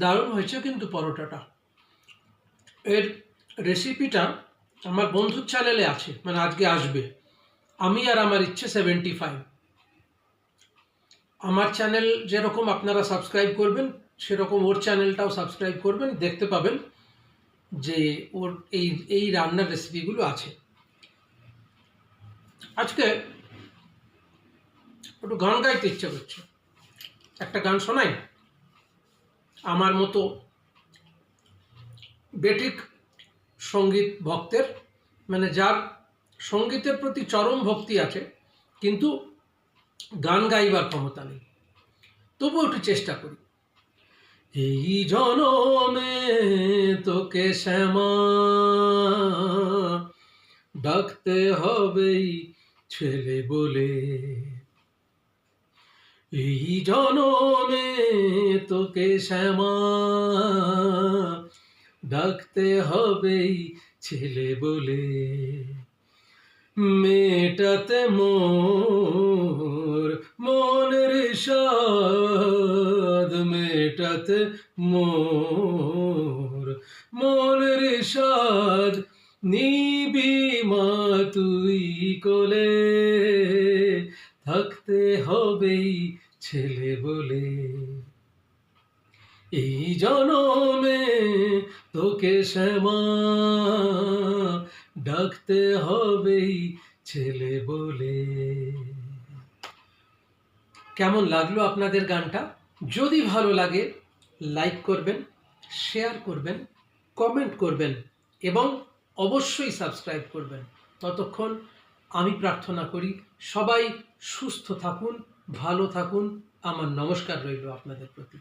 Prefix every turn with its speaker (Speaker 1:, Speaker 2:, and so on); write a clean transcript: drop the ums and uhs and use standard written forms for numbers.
Speaker 1: দারুণ হয়েছে কিন্তু পরোটাটা। এর রেসিপিটা আমার বন্ধুর চ্যানেলে আছে, মানে আজকে আসবে। আমি আর আমার ইচ্ছে 75। আমার চ্যানেল যেরকম আপনারা সাবস্ক্রাইব করবেন, সেরকম ওর চ্যানেলটাও সাবস্ক্রাইব করবেন, দেখতে পাবেন যে ওর এই এই রান্নার রেসিপিগুলো আছে। আজকে একটু গান গাইতে ইচ্ছে করছে, একটা গান শোনাই। আমার মতো বেঠিক সঙ্গীত ভক্তের, মানে যার সঙ্গীতের প্রতি চরম ভক্তি আছে কিন্তু গান গাইবার ক্ষমতা নেই, তবু একটু চেষ্টা করি। এই জনমে তোকে শ্যামা ডাকতে হবেই ছেলে বলে, এই জনমে তোকে শ্যামা ডাকতে হবেই ছেলে বলে, মেটাতে মোর মনের সাদ, মেটাতে মোর মনের সাদ, নিবি মা তুই কোলে, থাকতে হবেই ছেলে বলে, এই জনমে তোকে শ্যামা ডাকতে হবেই ছেলে বলে। কেমন লাগলো আপনাদের গানটা? যদি ভালো লাগে লাইক করবেন, শেয়ার করবেন, কমেন্ট করবেন এবং অবশ্যই সাবস্ক্রাইব করবেন। ততক্ষণ আমি প্রার্থনা করি সবাই সুস্থ থাকুন, ভালো থাকুন। আমার নমস্কার রইল আপনাদের প্রতি।